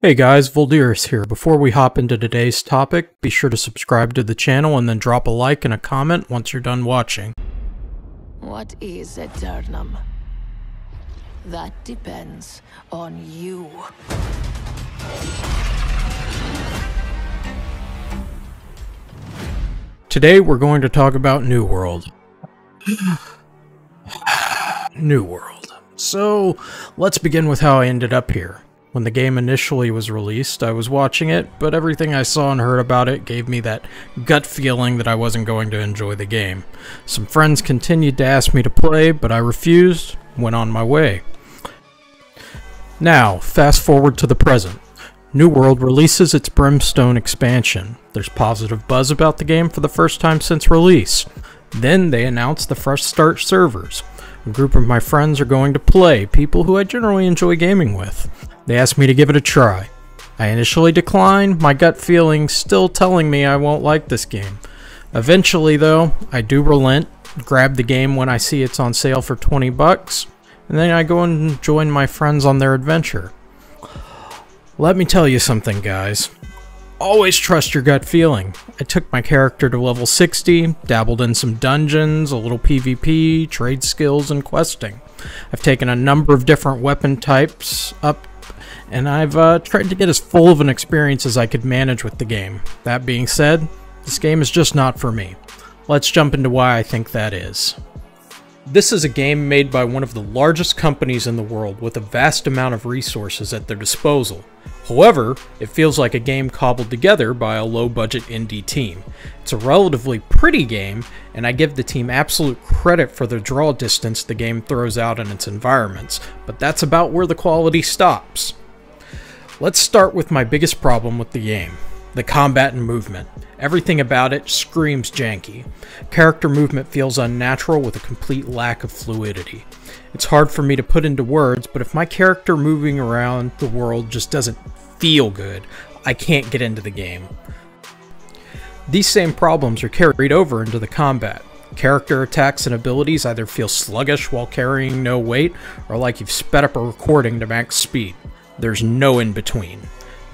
Hey guys, Voldiris here. Before we hop into today's topic, be sure to subscribe to the channel and then drop a like and a comment once you're done watching. What is Aeternum? That depends on you. Today we're going to talk about New World. New World. So, let's begin with how I ended up here. When the game initially was released, I was watching it, but everything I saw and heard about it gave me that gut feeling that I wasn't going to enjoy the game. Some friends continued to ask me to play, but I refused, went on my way. Now, fast forward to the present. New World releases its Brimstone expansion. There's positive buzz about the game for the first time since release. Then they announced the fresh start servers. A group of my friends are going to play, people who I generally enjoy gaming with. They asked me to give it a try. I initially declined, my gut feeling still telling me I won't like this game. Eventually though, I do relent, grab the game when I see it's on sale for 20 bucks, and then I go and join my friends on their adventure. Let me tell you something, guys. Always trust your gut feeling. I took my character to level 60, dabbled in some dungeons, a little PvP, trade skills, and questing. I've taken a number of different weapon types up, and I've tried to get as full of an experience as I could manage with the game. That being said, this game is just not for me. Let's jump into why I think that is. This is a game made by one of the largest companies in the world with a vast amount of resources at their disposal. However, it feels like a game cobbled together by a low-budget indie team. It's a relatively pretty game, and I give the team absolute credit for the draw distance the game throws out in its environments, but that's about where the quality stops. Let's start with my biggest problem with the game. The combat and movement. Everything about it screams janky. Character movement feels unnatural with a complete lack of fluidity. It's hard for me to put into words, but if my character moving around the world just doesn't feel good, I can't get into the game. These same problems are carried over into the combat. Character attacks and abilities either feel sluggish while carrying no weight, or like you've sped up a recording to max speed. There's no in between.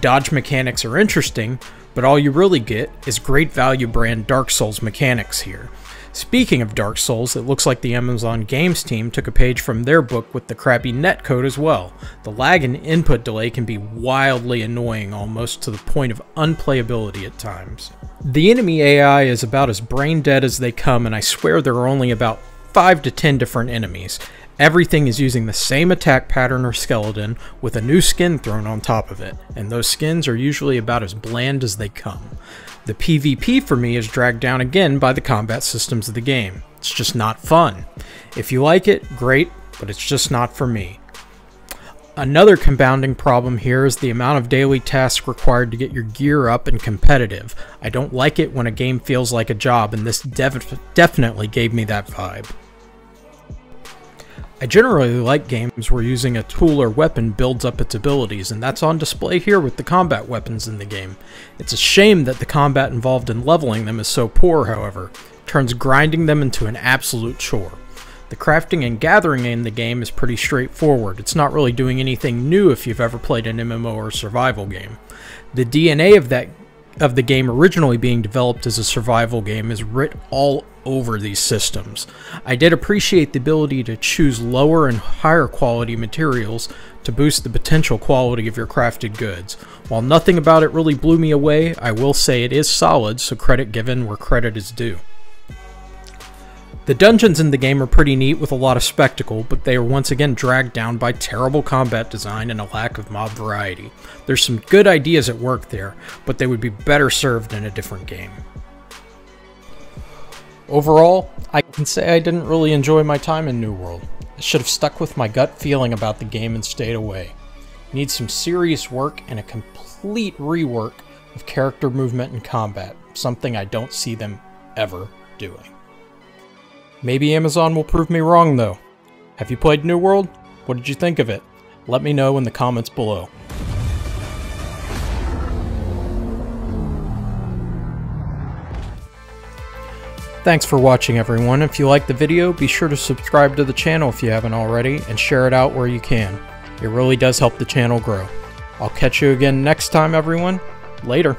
Dodge mechanics are interesting, but all you really get is great value brand Dark Souls mechanics here. Speaking of Dark Souls, it looks like the Amazon Games team took a page from their book with the crappy netcode as well. The lag and input delay can be wildly annoying, almost to the point of unplayability at times. The enemy AI is about as brain dead as they come, and I swear there are only about 5 to 10 different enemies. Everything is using the same attack pattern or skeleton with a new skin thrown on top of it, and those skins are usually about as bland as they come. The PvP for me is dragged down again by the combat systems of the game. It's just not fun. If you like it, great, but it's just not for me. Another compounding problem here is the amount of daily tasks required to get your gear up and competitive. I don't like it when a game feels like a job, and this definitely gave me that vibe. I generally like games where using a tool or weapon builds up its abilities, and that's on display here with the combat weapons in the game. It's a shame that the combat involved in leveling them is so poor, however. It turns grinding them into an absolute chore. The crafting and gathering in the game is pretty straightforward. It's not really doing anything new if you've ever played an MMO or survival game. The DNA of the game originally being developed as a survival game is writ all over these systems. I did appreciate the ability to choose lower and higher quality materials to boost the potential quality of your crafted goods. While nothing about it really blew me away, I will say it is solid, so credit given where credit is due. The dungeons in the game are pretty neat with a lot of spectacle, but they are once again dragged down by terrible combat design and a lack of mob variety. There's some good ideas at work there, but they would be better served in a different game. Overall, I can say I didn't really enjoy my time in New World. I should have stuck with my gut feeling about the game and stayed away. It needs some serious work and a complete rework of character movement and combat, something I don't see them ever doing. Maybe Amazon will prove me wrong though. Have you played New World? What did you think of it? Let me know in the comments below. Thanks for watching everyone. If you liked the video, be sure to subscribe to the channel if you haven't already, and share it out where you can. It really does help the channel grow. I'll catch you again next time, everyone. Later.